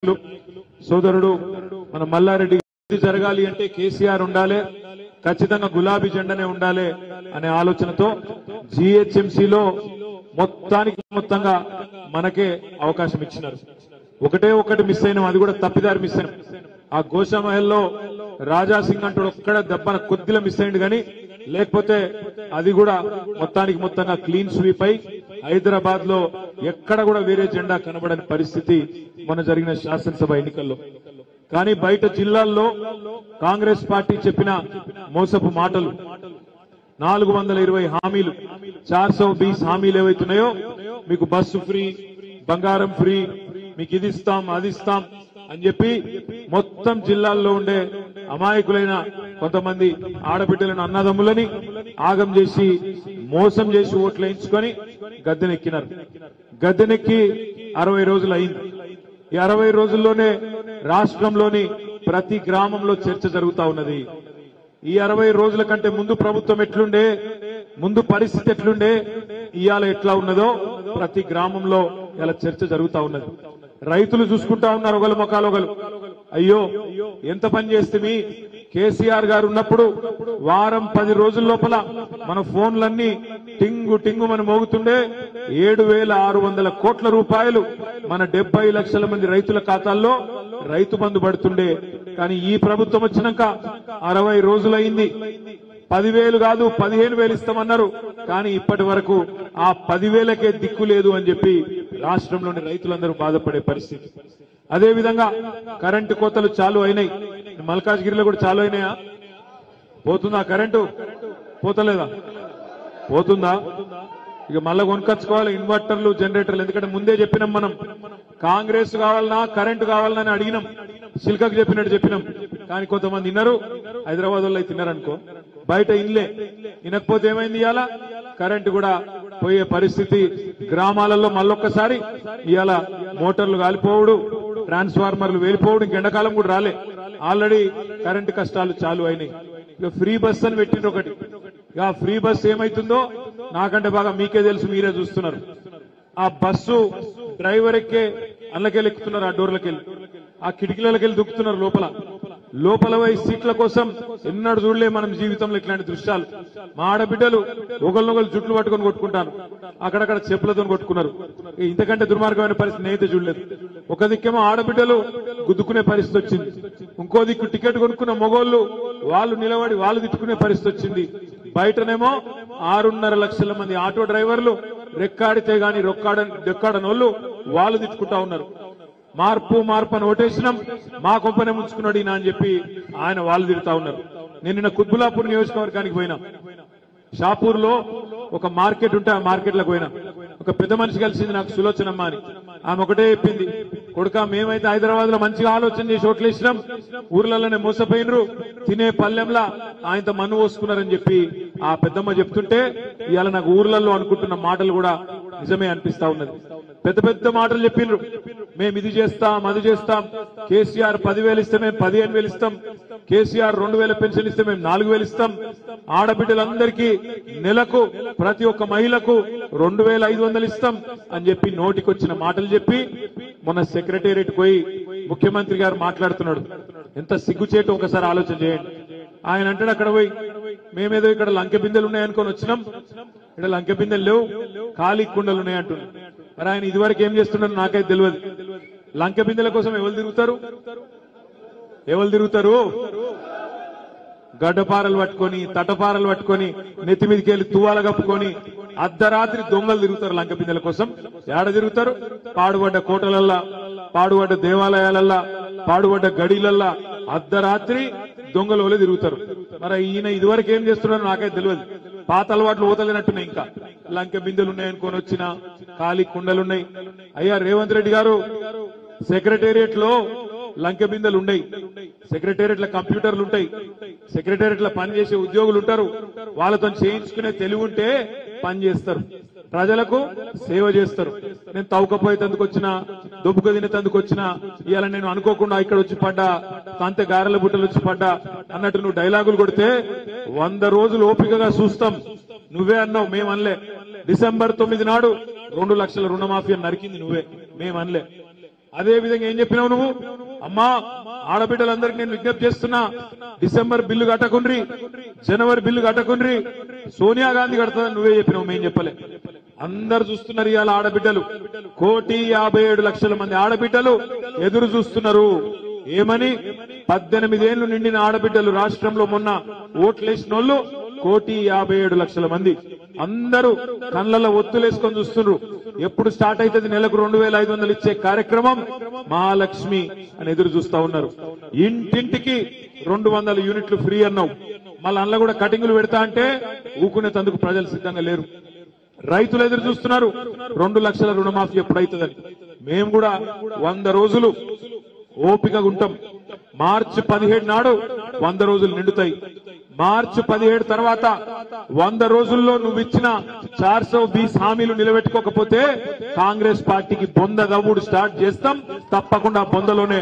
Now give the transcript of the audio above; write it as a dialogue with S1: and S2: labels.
S1: నాయకులు సోదరుడు మన మల్లారెడ్డి జరగాలి అంటే కేసీఆర్ ఉండాలి, ఖచ్చితంగా గులాబీ జెండానే ఉండాలి అనే ఆలోచనతో జీహెచ్ఎంసీలో మొత్తంగా మనకే అవకాశం ఇచ్చినారు. ఒకటి మిస్ అయినాం, అది కూడా తప్పిదారి మిస్ అయినాం. ఆ గోషామహల్లో రాజాసింగ్ అంటూ ఒక్కడ దెబ్బన కొద్దిగా మిస్ అయింది, కానీ లేకపోతే అది కూడా మొత్తంగా క్లీన్ స్వీప్ అయి హైదరాబాద్ లో ఎక్కడ కూడా వేరే జెండా కనబడని పరిస్థితి మొన్న జరిగిన శాసనసభ ఎన్నికల్లో. కానీ బయట జిల్లాల్లో కాంగ్రెస్ పార్టీ చెప్పిన మోసపు మాటలు, 420 హామీలు, 420 హామీలు ఏవైతున్నాయో, మీకు బస్సు ఫ్రీ, బంగారం ఫ్రీ, మీకు ఇది ఇస్తాం అది ఇస్తాం అని చెప్పి మొత్తం జిల్లాల్లో ఉండే అమాయకులైన కొంతమంది ఆడబిడ్డలను అన్నదమ్ములని ఆగం చేసి మోసం చేసి ఓట్లు వేయించుకొని గద్దెనెక్కినారు. గద్దెనెక్కి 60 రోజులు అయింది. ఈ 60 రోజుల్లోనే రాష్ట్రంలోని ప్రతి గ్రామంలో చర్చ జరుగుతా ఉన్నది. ఈ 60 రోజుల కంటే ముందు ప్రభుత్వం ఎట్లుండే, ముందు పరిస్థితి ఎట్లుండే, ఇవాళ ఎట్లా ఉన్నదో ప్రతి గ్రామంలో ఇలా చర్చ జరుగుతా ఉన్నది. రైతులు చూసుకుంటా ఉన్నారు ఒకళ్ళ ముఖాలు ఒకరు. అయ్యో ఎంత పని చేస్తే కేసీఆర్ గారు ఉన్నప్పుడు వారం 10 రోజుల లోపల మన ఫోన్లన్నీ టింగు మన మోగుతుండే, 7,600 కోట్ల రూపాయలు మన 70 లక్షల మంది రైతుల ఖాతాల్లో రైతు బంధు పడుతుండే. కానీ ఈ ప్రభుత్వం వచ్చినాక 60 రోజులైంది, 10,000 కాదు 15,000 ఇస్తామన్నారు. కానీ ఇప్పటి వరకు ఆ 10,000కే దిక్కు లేదు అని చెప్పి రాష్ట్రంలోని రైతులందరూ బాధపడే పరిస్థితి. అదేవిధంగా కరెంటు కోతలు చాలు అయినాయి. మల్కాజ్గిరిలో కూడా చాలు అయినాయా? పోతుందా కరెంటు? పోతలేదా? పోతుందా? ఇక మళ్ళా కొనుకొచ్చుకోవాలి ఇన్వర్టర్లు, జనరేటర్లు. ఎందుకంటే ముందే చెప్పినాం, మనం కాంగ్రెస్ కావాలన్నా కరెంటు కావాలన్నా అని అడిగినాం, సిల్కకు చెప్పినట్టు చెప్పినాం. కానీ కొంతమంది విన్నారు, హైదరాబాద్ వాళ్ళు తిన్నారనుకో, బయట ఇన్లే. వినకపోతే ఏమైంది, ఇవాళ కరెంటు కూడా పోయే పరిస్థితి. గ్రామాలలో మళ్ళొక్కసారి ఇవాళ మోటార్లు కాలిపోవుడు, ట్రాన్స్ఫార్మర్లు వేలిపోవడం, ఎండాకాలం కూడా రాలే, ఆల్రెడీ కరెంటు కష్టాలు చాలు అయినాయి. ఇక ఫ్రీ బస్ అని పెట్టిండ్రు ఒకటి. ఇక ఫ్రీ బస్ ఏమైతుందో నాకంటే బాగా మీకే తెలుసు, మీరే చూస్తున్నారు. ఆ బస్సు డ్రైవర్ ఎక్కే అల్లకెళ్ళి ఎక్కుతున్నారు, ఆ డోర్లకెళ్ళి, ఆ కిటికీలకెళ్ళి దుక్కుతున్నారు లోపల పోయి సీట్ల కోసం. ఎన్నడూ చూడలే మనం జీవితంలో ఇట్లాంటి దృశ్యాలు. మా ఆడబిడ్డలు ఒకరినొకరు జుట్లు పట్టుకొని కొట్టుకుంటారు, అక్కడక్కడ చెప్పులతో కొట్టుకున్నారు. ఇంతకంటే దుర్మార్గమైన పరిస్థితి నేనైతే చూడలేదు. ఒక దిక్కేమో ఆడబిడ్డలు గుద్దుకునే పరిస్థితి వచ్చింది, ఇంకో దిక్కు టికెట్ కొనుక్కున్న మొగోళ్ళు వాళ్ళు నిలబడి వాళ్ళు తిట్టుకునే పరిస్థితి వచ్చింది. బయటనేమో 6.5 లక్షల మంది ఆటో డ్రైవర్లు రెక్కాడితే గాని రెక్కాడనోళ్ళు వాళ్ళు తిట్టుకుంటా ఉన్నారు. మార్పు అని ఓటేసినాం, మా కొంపనే ముంచుకున్నాడు ఈయన అని చెప్పి ఆయన వాళ్ళు తిరుగుతా ఉన్నారు. నేను నిన్న కుత్బులాపూర్ నియోజకవర్గానికి పోయినా. షాపూర్ లో ఒక మార్కెట్ ఉంటే ఆ మార్కెట్ లకు పోయినా. ఒక పెద్ద మనిషి కలిసింది నాకు, సులోచనమ్మ అని. ఆమె ఒకటే చెప్పింది, కొడుక మేమైతే హైదరాబాద్ లో మంచిగా ఆలోచన చేసి ఓట్లేసినాం, ఊర్లలోనే మోసపోయినరు, తినే పల్లెంలా ఆయనతో మన్ను పోసుకున్నారని చెప్పి ఆ పెద్దమ్మ చెప్తుంటే ఇవాళ నాకు ఊర్లలో అనుకుంటున్న మాటలు కూడా నిజమే అనిపిస్తా ఉన్నది. పెద్ద మాటలు చెప్పిండ్రు, మేము ఇది చేస్తాం అది చేస్తాం, కేసీఆర్ 10,000 ఇస్తే మేము 15,000 ఇస్తాం, కేసీఆర్ 2,000 పెన్షన్ ఇస్తే మేము 4,000 ఇస్తాం, ఆడబిడ్డలందరికీ నెలకు ప్రతి ఒక్క మహిళకు 2,500 ఇస్తాం అని చెప్పి నోటికొచ్చిన మాటలు చెప్పి మొన్న సెక్రటేరియట్ పోయి ముఖ్యమంత్రి గారు మాట్లాడుతున్నాడు. ఎంత సిగ్గుచేటు ఒకసారి ఆలోచన చేయండి. ఆయన అంటాడు అక్కడ పోయి, మేమేదో ఇక్కడ లంకె బిందెలు ఉన్నాయనుకొని వచ్చినాం, ఇక్కడ లంకె బిందెలు లేవు, ఖాళీ కుండలు ఉన్నాయంటున్నాడు. మరి ఆయన ఇదివరకు ఏం చేస్తున్నారో నాకైతే తెలియదు. లంకె బిందెల కోసం ఎవరు తిరుగుతారు? గడ్డపారలు పట్టుకొని, తటపారలు పట్టుకొని, నెత్తి మీదకి వెళ్ళి తువ్వాల కప్పుకొని అర్ధరాత్రి దొంగలు తిరుగుతారు లంక బిందెల కోసం. ఏడ తిరుగుతారు? పాడుబడ్డ కోటలల్లా, పాడుబడ్డ దేవాలయాలల్లా, పాడుబడ్డ గడిలల్లా అర్ధరాత్రి దొంగలు వలె తిరుగుతారు. మరి ఈయన ఇదివరకు ఏం చేస్తున్నారో నాకైతే తెలియదు. పాత అలవాట్లు పోతలేనట్టున్నాయి. ఇంకా లంక బిందెలు ఉన్నాయనుకొని వచ్చిన ఖాళీ కుండలున్నాయి. అయ్యా రేవంత్ రెడ్డి గారు, సెక్రటేరియట్ లో లంకె బిందెలు ఉన్నాయి, సెక్రటేరియట్ లో కంప్యూటర్లు ఉంటాయి, సెక్రటేరియట్ లో పనిచేసే ఉద్యోగులు ఉంటారు, వాళ్ళతో చేయించుకునే తెలివి ఉంటే పని చేస్తారు, ప్రజలకు సేవ చేస్తారు. నేను తవ్వకపోయేందుకు వచ్చినా, దుబ్బుకు తినేందుకు వచ్చినా, ఇవాళ నేను అనుకోకుండా ఇక్కడ వచ్చి పడ్డా, కాంతే గారెల బుట్టలు వచ్చి పడ్డా అన్నట్టు నువ్వు డైలాగులు కొడితే 100 రోజులు ఓపికగా చూస్తాం. నువ్వే అన్నావు, మేమనలే. డిసెంబర్ 9 నాడు 2 లక్షల రుణమాఫీ నరికింది నువ్వే, మేమనలే. అదే విధంగా ఏం చెప్పినావు నువ్వు? అమ్మా ఆడబిడ్డలందరికీ నేను విజ్ఞప్తి చేస్తున్నా, డిసెంబర్ బిల్లు కట్టకుండ్రి, జనవరి బిల్లు కట్టకుండ్రి, సోనియా గాంధీ కడతాదని నువ్వే చెప్పినావు, మేం చెప్పలే. అందరు చూస్తున్నారు ఇవాళ ఆడబిడ్డలు, 1,57,00,000 మంది ఆడబిడ్డలు ఎదురు చూస్తున్నారు. ఏమని? 18 ఏళ్లు నిండిన ఆడబిడ్డలు రాష్ట్రంలో మొన్న ఓట్లేసిన వాళ్ళు 1,57,00,000 మంది అందరూ కళ్ళల్లో ఒత్తులేసుకొని చూస్తున్నారు. ఎప్పుడు స్టార్ట్ అవుతుంది నెలకు 2,500 ఇచ్చే కార్యక్రమం మహాలక్ష్మి అని ఎదురు చూస్తా ఉన్నారు. ఇంటింటికి 200 యూనిట్లు ఫ్రీ అన్నావు, మళ్ళీ అందులో కూడా కటింగులు పెడతా అంటే ఊకునేందుకు ప్రజలు సిద్ధంగా లేరు. రైతులు ఎదురు చూస్తున్నారు 2 లక్షల రుణమాఫీ ఎప్పుడైతుందని. మేము కూడా 100 రోజులు ఓపికగా ఉంటాం. మార్చి 17 నాడు 100 రోజులు నిండుతాయి. మార్చి 17 తర్వాత 100 రోజుల్లో నువ్వు ఇచ్చిన 420 హామీలు నిలబెట్టుకోకపోతే కాంగ్రెస్ పార్టీకి బొంద దవ్వుడు స్టార్ట్ చేస్తాం. తప్పకుండా బొందలోనే